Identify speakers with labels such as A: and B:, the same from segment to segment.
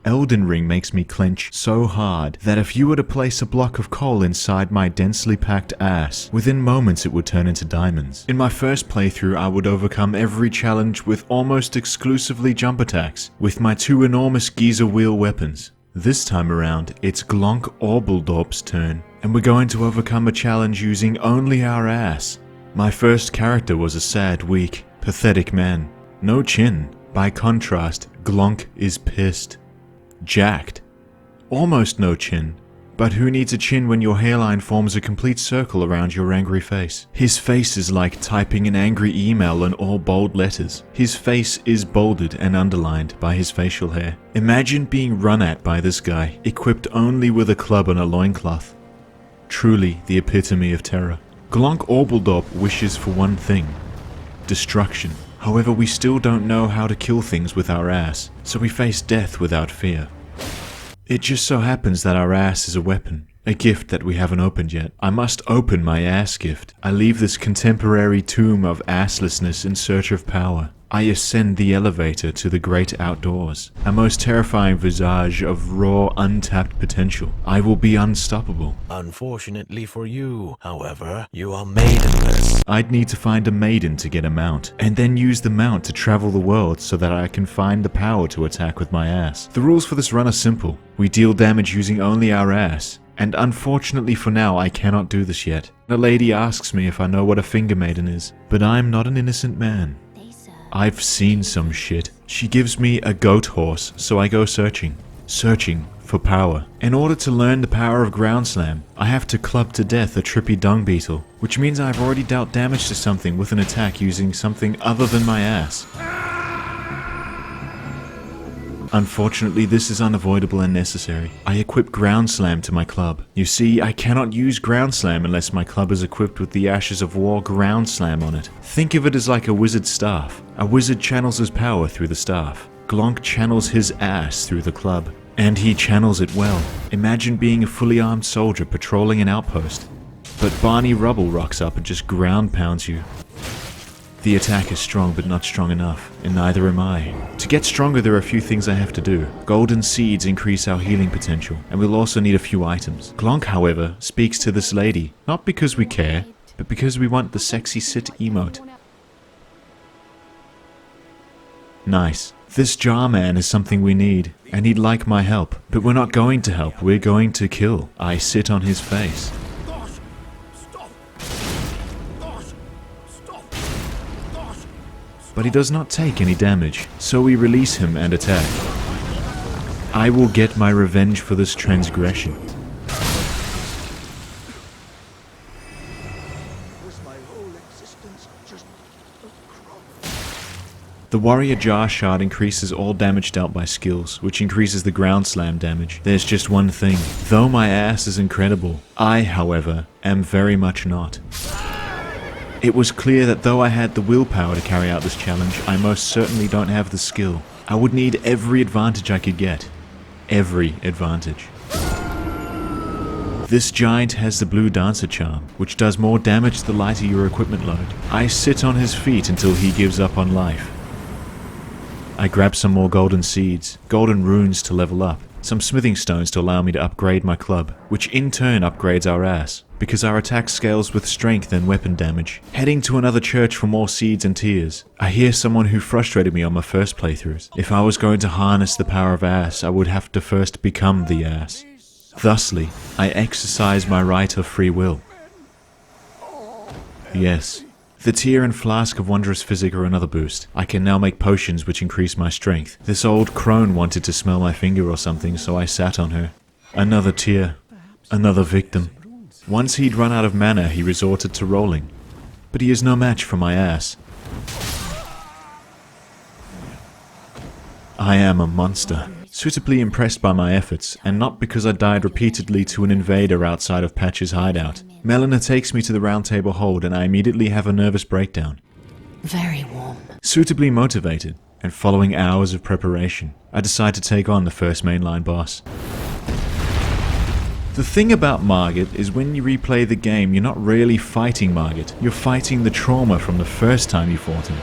A: Elden Ring makes me clench so hard that if you were to place a block of coal inside my densely packed ass, within moments it would turn into diamonds. In my first playthrough, I would overcome every challenge with almost exclusively jump attacks, with my 2 enormous geyser wheel weapons. This time around, it's Glonk Orbaldorp's turn, and we're going to overcome a challenge using only our ass. My first character was a sad, weak, pathetic man. No chin. By contrast, Glonk is pissed. Jacked. Almost no chin. But who needs a chin when your hairline forms a complete circle around your angry face? His face is like typing an angry email in all bold letters. His face is bolded and underlined by his facial hair. Imagine being run at by this guy, equipped only with a club and a loincloth. Truly the epitome of terror. Glonk Orbaldorp wishes for one thing: destruction. However, we still don't know how to kill things with our ass, so we face death without fear. It just so happens that our ass is a weapon, a gift that we haven't opened yet. I must open my ass gift. I leave this contemporary tomb of asslessness in search of power. I ascend the elevator to the great outdoors, a most terrifying visage of raw, untapped potential. I will be unstoppable.
B: Unfortunately for you, however, you are maidenless.
A: I'd need to find a maiden to get a mount, and then use the mount to travel the world so that I can find the power to attack with my ass. The rules for this run are simple. We deal damage using only our ass, and unfortunately for now I cannot do this yet. A lady asks me if I know what a finger maiden is, but I'm not an innocent man. I've seen some shit. She gives me a goat horse, so I go searching for power. In order to learn the power of ground slam, I have to club to death a trippy dung beetle, which means I've already dealt damage to something with an attack using something other than my ass. Unfortunately, this is unavoidable and necessary. I equip Ground Slam to my club. You see, I cannot use Ground Slam unless my club is equipped with the Ashes of War Ground Slam on it. Think of it as like a wizard's staff. A wizard channels his power through the staff. Glonk channels his ass through the club. And he channels it well. Imagine being a fully armed soldier patrolling an outpost, but Barney Rubble rocks up and just ground pounds you. The attack is strong but not strong enough, and neither am I. To get stronger, there are a few things I have to do. Golden seeds increase our healing potential, and we'll also need a few items. Glonk, however, speaks to this lady, not because we care, but because we want the sexy sit emote. Nice. This jar man is something we need, and he'd like my help. But we're not going to help, we're going to kill. I sit on his face. But he does not take any damage, so we release him and attack. I will get my revenge for this transgression. The warrior jar shard increases all damage dealt by skills, which increases the ground slam damage. There's just one thing. Though my ass is incredible, I, however, am very much not. It was clear that though I had the willpower to carry out this challenge, I most certainly don't have the skill. I would need every advantage I could get. Every advantage. This giant has the blue dancer charm, which does more damage the lighter your equipment load. I sit on his feet until he gives up on life. I grab some more golden seeds, golden runes to level up, some smithing stones to allow me to upgrade my club, which in turn upgrades our ass, because our attack scales with strength and weapon damage. Heading to another church for more seeds and tears. I hear someone who frustrated me on my first playthroughs. If I was going to harness the power of ass, I would have to first become the ass. Thusly, I exercise my right of free will. Yes. The tear and flask of wondrous physic are another boost. I can now make potions which increase my strength. This old crone wanted to smell my finger or something, so I sat on her. Another tear. Another victim. Once he'd run out of mana, he resorted to rolling. But he is no match for my ass. I am a monster. Suitably impressed by my efforts, and not because I died repeatedly to an invader outside of Patch's hideout. Melina takes me to the round table hold and I immediately have a nervous breakdown.
C: Very warm.
A: Suitably motivated, and following hours of preparation, I decide to take on the first mainline boss. The thing about Margit is when you replay the game, you're not really fighting Margit, you're fighting the trauma from the first time you fought him.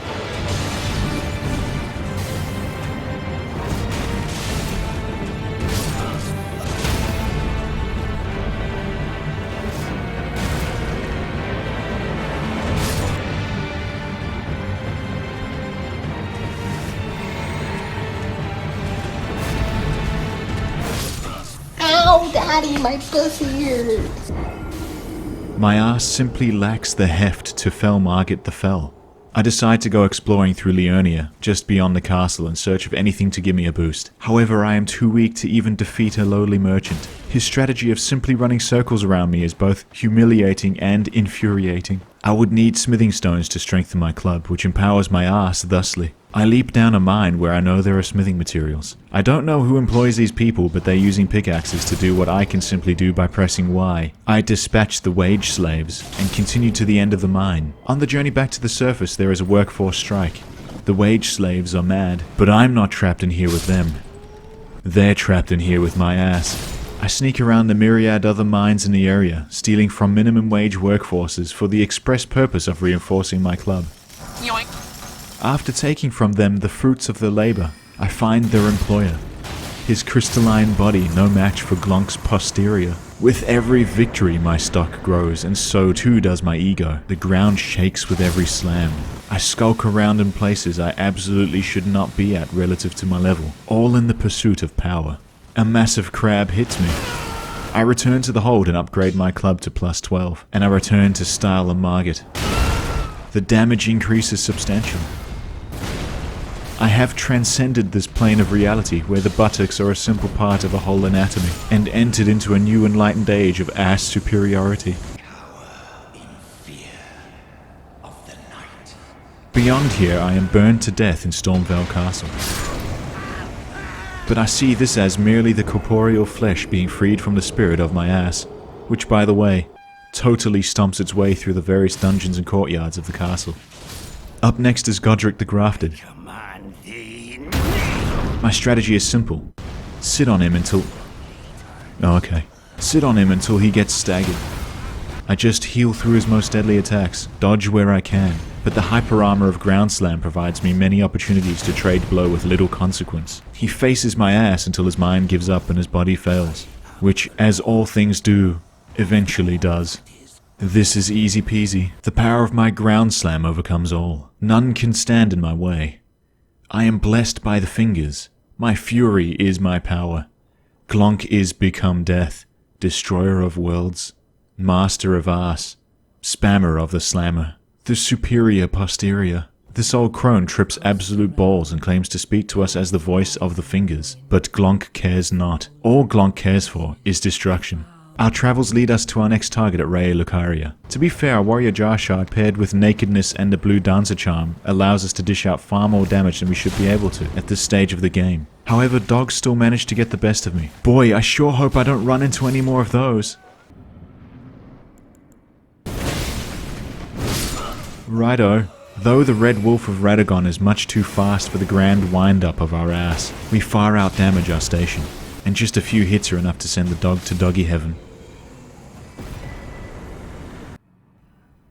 C: Daddy, my pussy hurts.
A: My ass simply lacks the heft to fell Margit the Fell. I decide to go exploring through Liurnia, just beyond the castle, in search of anything to give me a boost. However, I am too weak to even defeat a lowly merchant. His strategy of simply running circles around me is both humiliating and infuriating. I would need smithing stones to strengthen my club, which empowers my ass thusly. I leap down a mine where I know there are smithing materials. I don't know who employs these people, but they're using pickaxes to do what I can simply do by pressing Y. I dispatch the wage slaves and continue to the end of the mine. On the journey back to the surface, there is a workforce strike. The wage slaves are mad, but I'm not trapped in here with them. They're trapped in here with my ass. I sneak around the myriad other mines in the area, stealing from minimum wage workforces for the express purpose of reinforcing my club.
D: Yoink.
A: After taking from them the fruits of their labor, I find their employer. His crystalline body no match for Glonk's posterior. With every victory my stock grows, and so too does my ego. The ground shakes with every slam. I skulk around in places I absolutely should not be at relative to my level, all in the pursuit of power. A massive crab hits me. I return to the hold and upgrade my club to plus 12, and I return to style a Margit. The damage increase is substantial. I have transcended this plane of reality where the buttocks are a simple part of a whole anatomy, and entered into a new enlightened age of ass superiority. Beyond here, I am burned to death in Stormveil Castle. But I see this as merely the corporeal flesh being freed from the spirit of my ass, which, by the way, totally stomps its way through the various dungeons and courtyards of the castle. Up next is Godrick the Grafted. My strategy is simple. Sit on him until... Oh, okay. Sit on him until he gets staggered. I just heal through his most deadly attacks, dodge where I can, but the hyper armor of Ground Slam provides me many opportunities to trade blow with little consequence. He faces my ass until his mind gives up and his body fails, which, as all things do, eventually does. This is easy peasy. The power of my Ground Slam overcomes all. None can stand in my way. I am blessed by the fingers. My fury is my power. Glonk is become death, destroyer of worlds, master of ass, spammer of the slammer, the superior posterior. This old crone trips absolute balls and claims to speak to us as the voice of the fingers, but Glonk cares not. All Glonk cares for is destruction. Our travels lead us to our next target at Raya Lucaria. To be fair, our warrior jar shard paired with nakedness and a blue dancer charm allows us to dish out far more damage than we should be able to at this stage of the game. However, dogs still manage to get the best of me. Boy, I sure hope I don't run into any more of those. Righto. Though the Red Wolf of Radagon is much too fast for the grand wind-up of our ass, we far out-damage our station, and just a few hits are enough to send the dog to doggy heaven.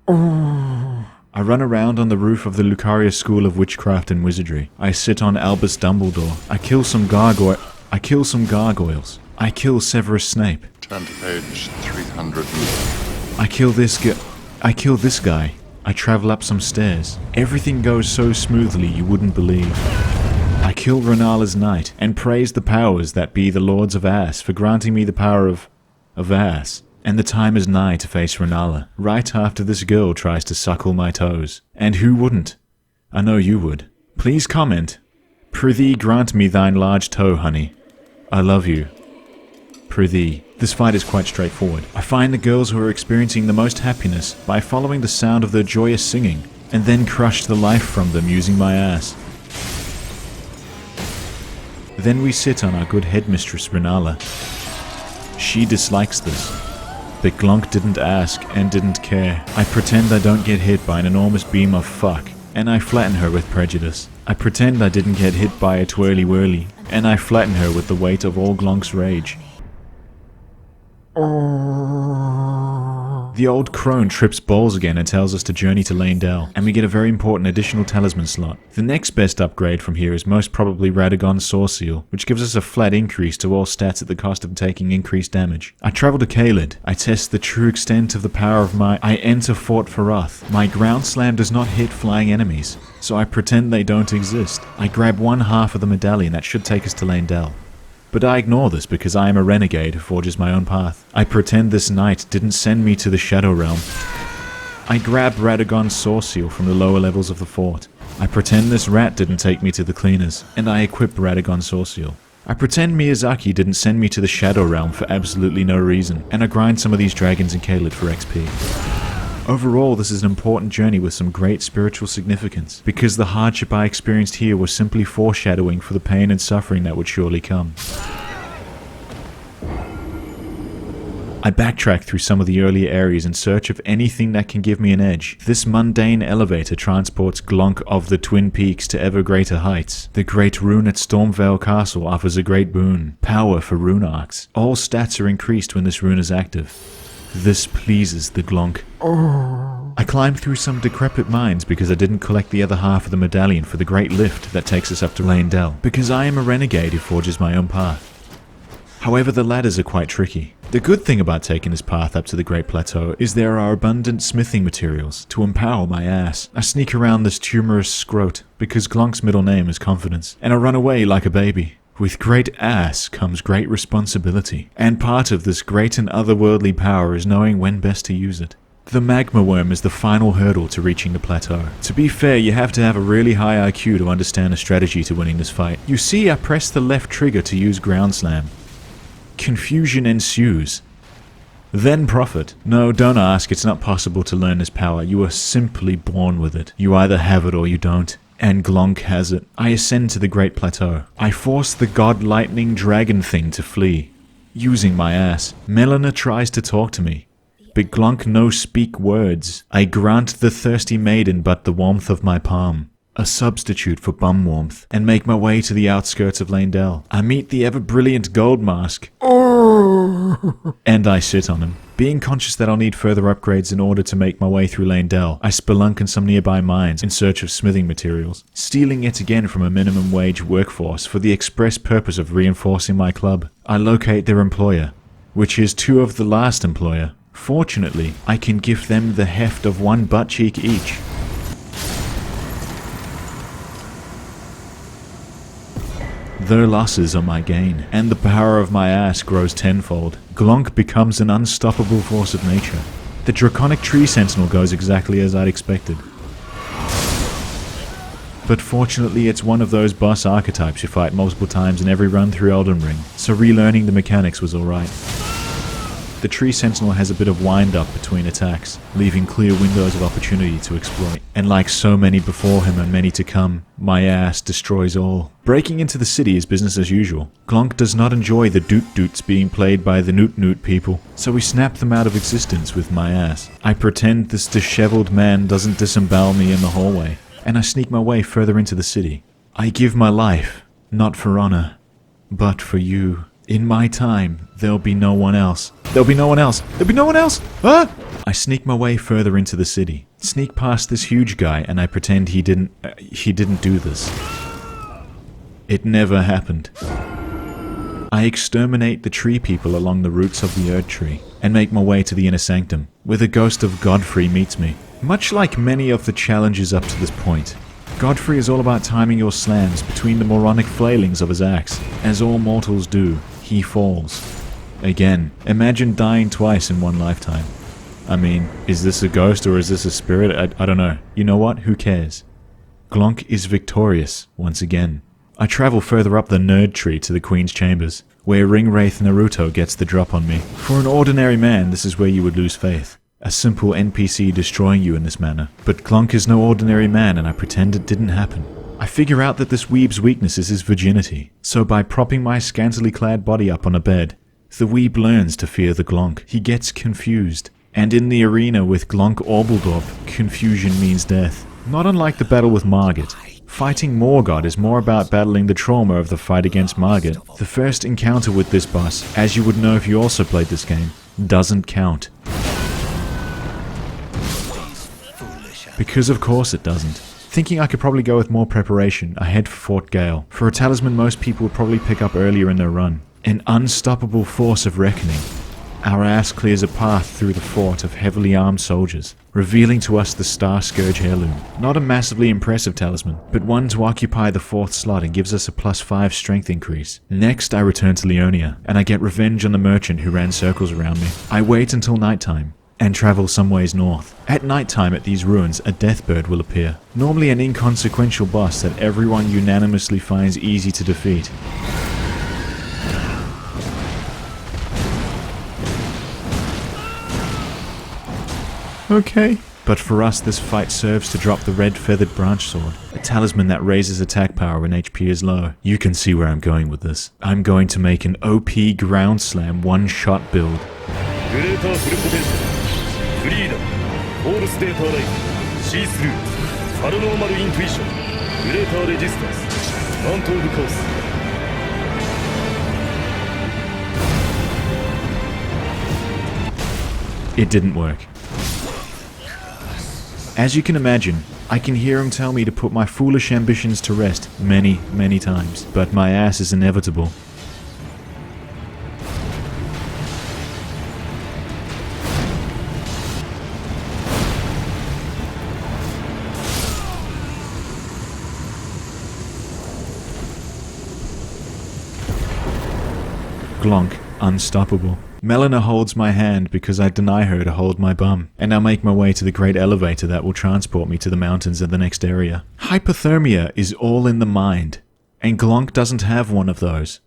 A: I run around on the roof of the Lucaria School of Witchcraft and Wizardry. I sit on Albus Dumbledore. I kill some gargoyles. I kill Severus Snape.
E: Turn to page 300.
A: I kill this guy. I travel up some stairs. Everything goes so smoothly you wouldn't believe. I kill Renalla's knight, and praise the powers that be the Lords of Ass for granting me the power of ass. And the time is nigh to face Renalla, right after this girl tries to suckle my toes. And who wouldn't? I know you would. Please comment. Prithee grant me thine large toe, honey. I love you. Prithee. This fight is quite straightforward. I find the girls who are experiencing the most happiness by following the sound of their joyous singing, and then crush the life from them using my ass. Then we sit on our good headmistress Renalla. She dislikes this. But Glonk didn't ask and didn't care. I pretend I don't get hit by an enormous beam of fuck, and I flatten her with prejudice. I pretend I didn't get hit by a twirly whirly, and I flatten her with the weight of all Glonk's rage. The old crone trips balls again and tells us to journey to Leyndell, and we get a very important additional talisman slot. The next best upgrade from here is most probably Radagon's Saw Seal, which gives us a flat increase to all stats at the cost of taking increased damage. I travel to Caelid. I test the true extent of the power of I enter Fort Farath. My ground slam does not hit flying enemies, so I pretend they don't exist. I grab one half of the medallion that should take us to Leyndell. But I ignore this because I am a renegade who forges my own path. I pretend this knight didn't send me to the Shadow Realm. I grab Radagon's source seal from the lower levels of the fort. I pretend this rat didn't take me to the cleaners, and I equip Radagon's source seal. I pretend Miyazaki didn't send me to the Shadow Realm for absolutely no reason, and I grind some of these dragons in Caelid for XP. Overall, this is an important journey with some great spiritual significance, because the hardship I experienced here was simply foreshadowing for the pain and suffering that would surely come. I backtrack through some of the earlier areas in search of anything that can give me an edge. This mundane elevator transports Glonk of the Twin Peaks to ever greater heights. The great rune at Stormveil Castle offers a great boon. Power for rune arcs. All stats are increased when this rune is active. This pleases the Glonk. I climb through some decrepit mines because I didn't collect the other half of the medallion for the great lift that takes us up to Leyndell, because I am a renegade who forges my own path. However, the ladders are quite tricky. The good thing about taking this path up to the Great Plateau is there are abundant smithing materials to empower my ass. I sneak around this tumorous scrote because Glonk's middle name is Confidence, and I run away like a baby. With great ass comes great responsibility, and part of this great and otherworldly power is knowing when best to use it. The magma worm is the final hurdle to reaching the plateau. To be fair, you have to have a really high IQ to understand a strategy to winning this fight. You see, I press the left trigger to use ground slam. Confusion ensues. Then profit. No, don't ask, it's not possible to learn this power. You are simply born with it. You either have it or you don't. And Glonk has it. I ascend to the Great Plateau. I force the god lightning dragon thing to flee. Using my ass. Melina tries to talk to me, but Glonk no speak words. I grant the thirsty maiden but the warmth of my palm, a substitute for bum warmth, and make my way to the outskirts of Leyndell. I meet the ever-brilliant Gold Mask, and I sit on him. Being conscious that I'll need further upgrades in order to make my way through Leyndell, I spelunk in some nearby mines in search of smithing materials, stealing yet again from a minimum wage workforce for the express purpose of reinforcing my club. I locate their employer, which is two of the last employer. Fortunately, I can gift them the heft of one butt cheek each. Their losses are my gain, and the power of my ass grows tenfold. Glonk becomes an unstoppable force of nature. The draconic tree sentinel goes exactly as I'd expected. But fortunately it's one of those boss archetypes you fight multiple times in every run through Elden Ring, so relearning the mechanics was alright. The tree sentinel has a bit of wind up between attacks, leaving clear windows of opportunity to exploit. And like so many before him and many to come, my ass destroys all. Breaking into the city is business as usual. Glonk does not enjoy the doot-doots being played by the Noot-Noot people, so we snap them out of existence with my ass. I pretend this disheveled man doesn't disembowel me in the hallway, and I sneak my way further into the city. I give my life, not for honor, but for you. In my time, there'll be no one else. There'll be no one else. There'll be no one else! Ah! I sneak my way further into the city. Sneak past this huge guy and I pretend he didn't do this. It never happened. I exterminate the tree people along the roots of the Erd Tree and make my way to the inner sanctum, where the ghost of Godfrey meets me. Much like many of the challenges up to this point, Godfrey is all about timing your slams between the moronic flailings of his axe. As all mortals do, he falls. Again, imagine dying twice in one lifetime. I mean, is this a ghost or is this a spirit? I don't know. You know what? Who cares? Glonk is victorious once again. I travel further up the Nerd Tree to the Queen's Chambers, where Ringwraith Naruto gets the drop on me. For an ordinary man, this is where you would lose faith. A simple NPC destroying you in this manner. But Glonk is no ordinary man and I pretend it didn't happen. I figure out that this weeb's weakness is his virginity, so by propping my scantily clad body up on a bed, the weeb learns to fear the Glonk. He gets confused. And in the arena with Glonk Orbaldorp, confusion means death. Not unlike the battle with Margit. Fighting Morgott is more about battling the trauma of the fight against Margit. The first encounter with this boss, as you would know if you also played this game, doesn't count. Because of course it doesn't. Thinking I could probably go with more preparation, I head for Fort Gale, for a talisman most people would probably pick up earlier in their run. An unstoppable force of reckoning. our ass clears a path through the fort of heavily armed soldiers, revealing to us the Star Scourge heirloom. Not a massively impressive talisman, but one to occupy the 4th slot and gives us a +5 strength increase. Next, I return to Leonia, and I get revenge on the merchant who ran circles around me. I wait until nighttime, and travel some ways north. At nighttime at these ruins, a deathbird will appear. Normally an inconsequential boss that everyone unanimously finds easy to defeat. Okay. But for us, this fight serves to drop the red feathered branch sword, a talisman that raises attack power when HP is low. You can see where I'm going with this. I'm going to make an OP ground slam one-shot build. It didn't work. As you can imagine, I can hear him tell me to put my foolish ambitions to rest many, many times, but my ass is inevitable. Glonk, unstoppable. Melina holds my hand because I deny her to hold my bum, and I make my way to the great elevator that will transport me to the mountains in the next area. Hypothermia is all in the mind, and Glonk doesn't have one of those.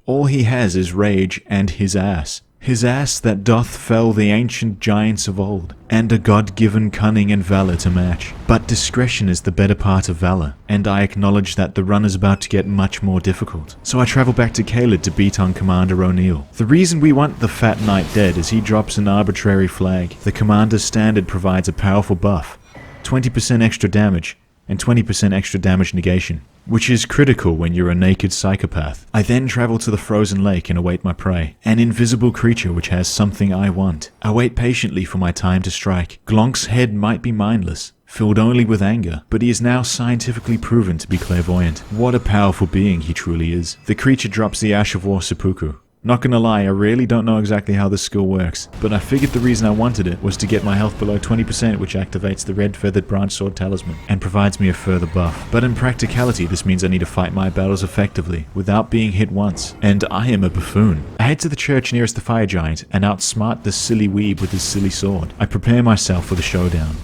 A: All he has is rage and his ass. His ass that doth fell the ancient giants of old, and a god-given cunning and valor to match. But discretion is the better part of valor, and I acknowledge that the run is about to get much more difficult. So I travel back to Caelid to beat on Commander O'Neill. The reason we want the Fat Knight dead is he drops an arbitrary flag. The Commander's standard provides a powerful buff, 20% extra damage, and 20% extra damage negation, which is critical when you're a naked psychopath. I then travel to the frozen lake and await my prey, an invisible creature which has something I want. I wait patiently for my time to strike. Glonk's head might be mindless, filled only with anger, but he is now scientifically proven to be clairvoyant. What a powerful being he truly is. The creature drops the Ash of War Seppuku. Not gonna lie, I really don't know exactly how this skill works, but I figured the reason I wanted it was to get my health below 20%, which activates the red feathered branch sword talisman, and provides me a further buff. But in practicality, this means I need to fight my battles effectively, without being hit once, and I am a buffoon. I head to the church nearest the fire giant, and outsmart this silly weeb with his silly sword. I prepare myself for the showdown.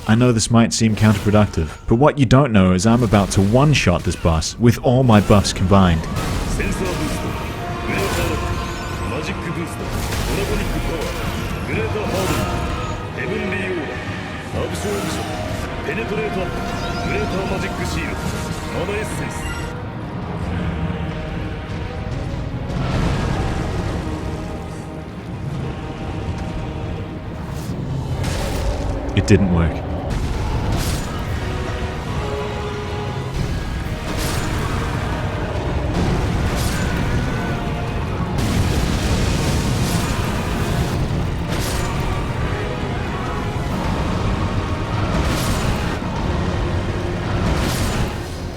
A: I know this might seem counterproductive, but what you don't know is I'm about to one-shot this boss with all my buffs combined. It didn't work.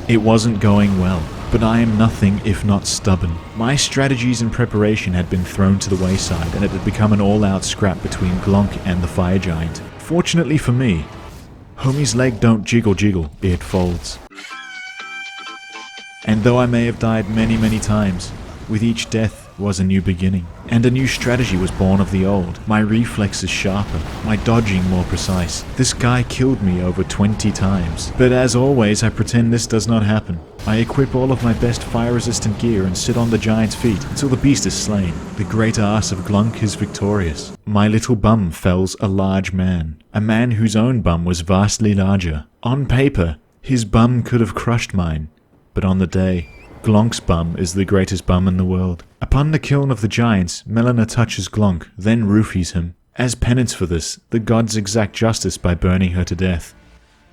A: It wasn't going well, but I am nothing if not stubborn. My strategies and preparation had been thrown to the wayside, and it had become an all-out scrap between Glonk and the fire giant. Fortunately for me, homie's leg don't jiggle, it folds. And though I may have died many times, with each death was a new beginning, and a new strategy was born of the old. My reflexes sharper, my dodging more precise. This guy killed me over 20 times. But as always, I pretend this does not happen. I equip all of my best fire-resistant gear and sit on the giant's feet until the beast is slain. The great ass of Glonk is victorious. My little bum fells a large man. A man whose own bum was vastly larger. On paper, his bum could have crushed mine. But on the day, Glonk's bum is the greatest bum in the world. Upon the kiln of the giants, Melina touches Glonk, then roofies him. As penance for this, the gods exact justice by burning her to death.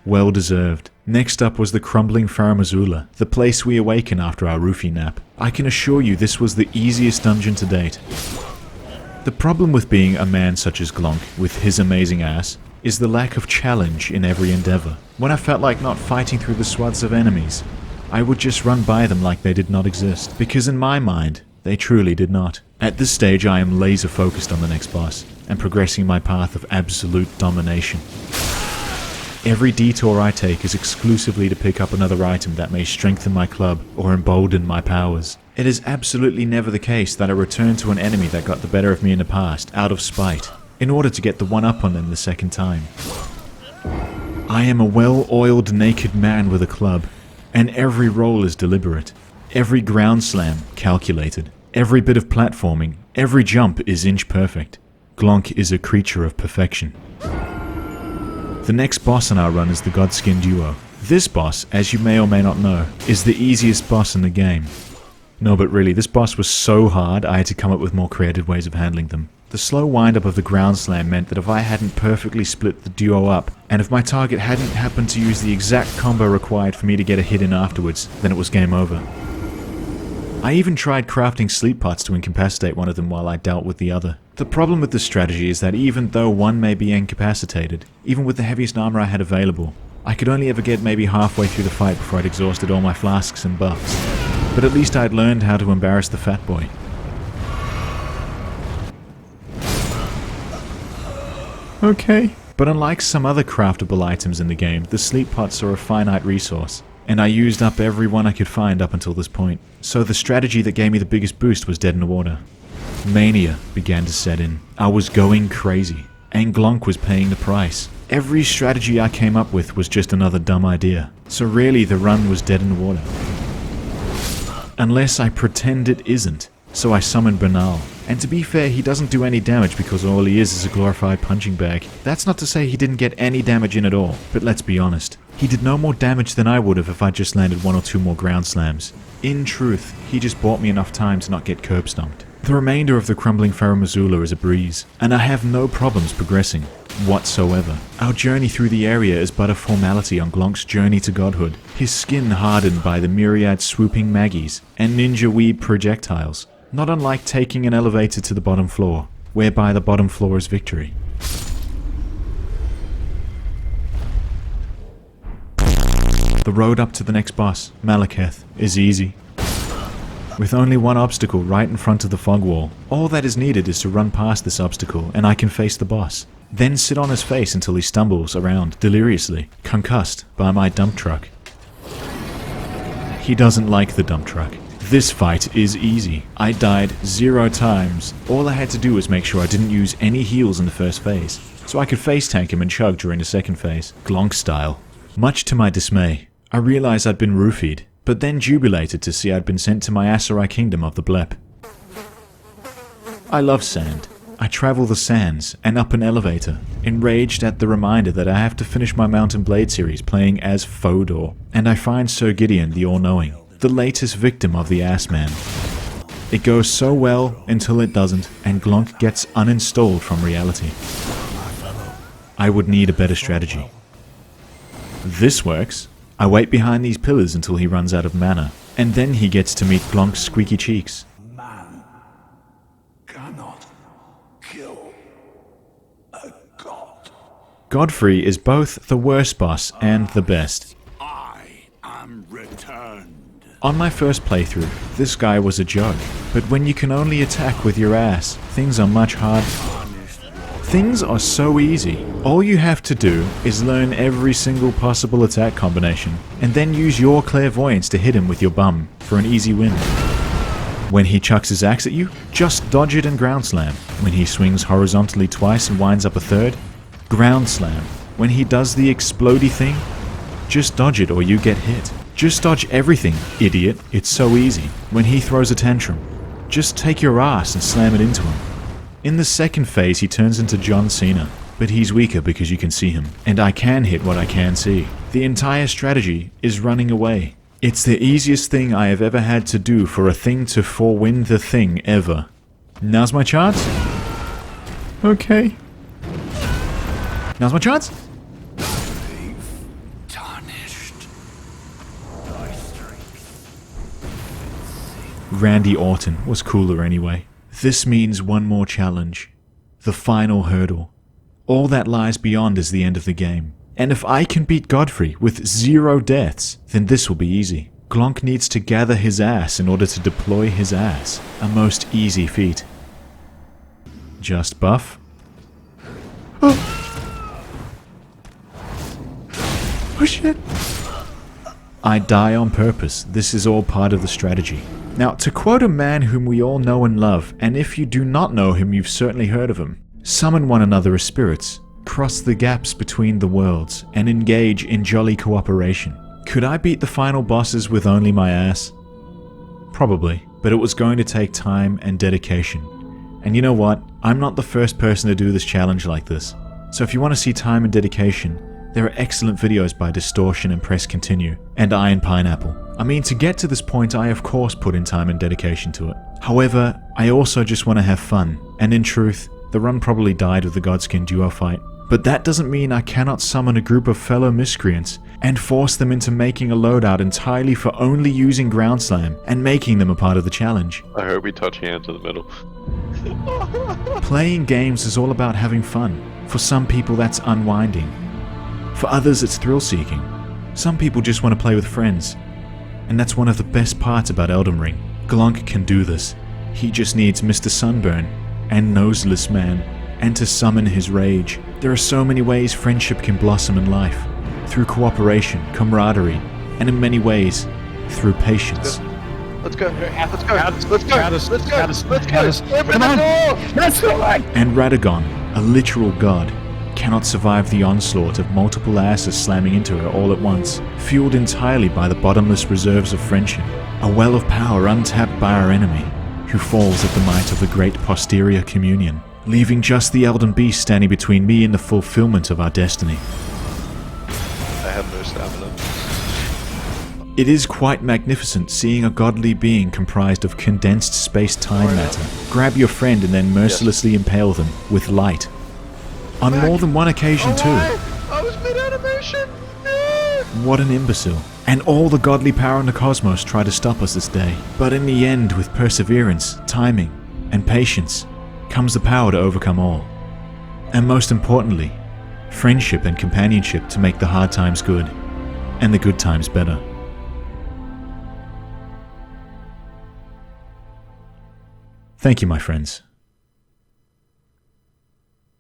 A: Well deserved. Next up was the crumbling Farum Azula, the place we awaken after our roofie nap. I can assure you this was the easiest dungeon to date. The problem with being a man such as Glonk, with his amazing ass, is the lack of challenge in every endeavor. When I felt like not fighting through the swaths of enemies, I would just run by them like they did not exist, because in my mind, They truly did not. At this stage I am laser focused on the next boss, and progressing my path of absolute domination. Every detour I take is exclusively to pick up another item that may strengthen my club or embolden my powers. It is absolutely never the case that I return to an enemy that got the better of me in the past, out of spite, in order to get the one up on them the second time. I am a well-oiled naked man with a club, and every roll is deliberate. Every ground slam calculated. Every bit of platforming, every jump is inch perfect. Glonk is a creature of perfection. The next boss on our run is the Godskin Duo. This boss, as you may or may not know, is the easiest boss in the game. No, but really, this boss was so hard I had to come up with more creative ways of handling them. The slow wind-up of the ground slam meant that if I hadn't perfectly split the duo up, and if my target hadn't happened to use the exact combo required for me to get a hit in afterwards, then it was game over. I even tried crafting sleep pots to incapacitate one of them while I dealt with the other. The problem with this strategy is that even though one may be incapacitated, even with the heaviest armor I had available, I could only ever get maybe halfway through the fight before I'd exhausted all my flasks and buffs. But at least I'd learned how to embarrass the fat boy. Okay. But unlike some other craftable items in the game, the sleep pots are a finite resource, and I used up every one I could find up until this point. So the strategy that gave me the biggest boost was dead in the water. Mania began to set in. I was going crazy, and Glonk was paying the price. Every strategy I came up with was just another dumb idea. So really the run was dead in the water. Unless I pretend it isn't. So I summoned Bernahl. And to be fair, he doesn't do any damage because all he is a glorified punching bag. That's not to say he didn't get any damage in at all, but let's be honest. He did no more damage than I would have if I just landed one or two more ground slams. In truth, he just bought me enough time to not get curb stomped. The remainder of the Crumbling Farum Azula is a breeze, and I have no problems progressing, whatsoever. Our journey through the area is but a formality on Glonk's journey to godhood, his skin hardened by the myriad swooping maggies and ninja weeb projectiles, not unlike taking an elevator to the bottom floor, whereby the bottom floor is victory. The road up to the next boss, Maliketh, is easy. With only one obstacle right in front of the fog wall, all that is needed is to run past this obstacle and I can face the boss. Then sit on his face until he stumbles around deliriously, concussed by my dump truck. He doesn't like the dump truck. This fight is easy. I died 0 times. All I had to do was make sure I didn't use any heals in the first phase, so I could face tank him and chug during the second phase, Glonk style. Much to my dismay, I realized I'd been roofied, but then jubilated to see I'd been sent to my Aserai kingdom of the Blep. I love sand. I travel the sands and up an elevator, enraged at the reminder that I have to finish my Mountain Blade series playing as Fodor, and I find Sir Gideon the All-Knowing, the latest victim of the Assman. It goes so well until it doesn't, and Glonk gets uninstalled from reality. I would need a better strategy. This works. I wait behind these pillars until he runs out of mana, and then he gets to meet Glonk's squeaky cheeks.
D: Man cannot kill a god.
A: Godfrey is both the worst boss and the best.
D: I am returned.
A: On my first playthrough, this guy was a joke, but when you can only attack with your ass, things are much harder. Things are so easy. All you have to do is learn every single possible attack combination, and then use your clairvoyance to hit him with your bum for an easy win. When he chucks his axe at you, just dodge it and ground slam. When he swings horizontally twice and winds up a third, ground slam. When he does the explodey thing, just dodge it or you get hit. Just dodge everything, idiot. It's so easy. When he throws a tantrum, just take your ass and slam it into him. In the second phase he turns into John Cena, but he's weaker because you can see him, and I can hit what I can see. The entire strategy is running away. It's the easiest thing I have ever had to do for a thing to forewin the thing ever. Now's my chance? Okay. Now's my chance? Randy Orton was cooler anyway. This means one more challenge. The final hurdle. All that lies beyond is the end of the game. And if I can beat Godfrey with 0 deaths, then this will be easy. Glonk needs to gather his ass in order to deploy his ass. A most easy feat. Just buff. Oh shit. I die on purpose. This is all part of the strategy. Now, to quote a man whom we all know and love, and if you do not know him, you've certainly heard of him, summon one another as spirits, cross the gaps between the worlds, and engage in jolly cooperation. Could I beat the final bosses with only my ass? Probably, but it was going to take time and dedication. And you know what? I'm not the first person to do this challenge like this. So if you want to see time and dedication, there are excellent videos by Distortion and Press Continue, and Iron Pineapple. I mean, to get to this point, I of course put in time and dedication to it. However, I also just want to have fun, and in truth, the run probably died with the Godskin Duo fight. But that doesn't mean I cannot summon a group of fellow miscreants and force them into making a loadout entirely for only using Ground Slam and making them a part of the challenge.
F: I hope we touch hands in the middle.
A: Playing games is all about having fun. For some people that's unwinding. For others it's thrill-seeking. Some people just want to play with friends. And that's one of the best parts about Elden Ring. Glonk can do this. He just needs Mr. Sunburn and Noseless Man, and to summon his rage. There are so many ways friendship can blossom in life. Through cooperation, camaraderie, and in many ways, through patience.
F: Let's go. Let's go. Let's go. Let's go. Let's go.
C: Come on. Let's go.
A: And Radagon, a literal god, cannot survive the onslaught of multiple asses slamming into her all at once, fueled entirely by the bottomless reserves of friendship. A well of power untapped by our enemy, who falls at the might of the great posterior communion, leaving just the Elden Beast standing between me and the fulfillment of our destiny.
F: I have no stamina.
A: It is quite magnificent seeing a godly being comprised of condensed space-time matter grab your friend and then mercilessly impale them with light. On more than one occasion too.
F: I was mid-animation!
A: What an imbecile. And all the godly power in the cosmos try to stop us this day. But in the end, with perseverance, timing, and patience, comes the power to overcome all. And most importantly, friendship and companionship to make the hard times good, and the good times better. Thank you, my friends.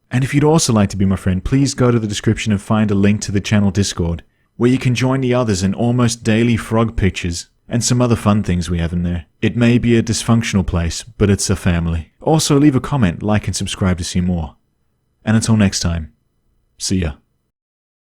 A: And if you'd also like to be my friend, please go to the description and find a link to the channel Discord, where you can join the others in almost daily frog pictures and some other fun things we have in there. It may be a dysfunctional place, but it's a family. Also, leave a comment, like, and subscribe to see more. And until next time, see ya.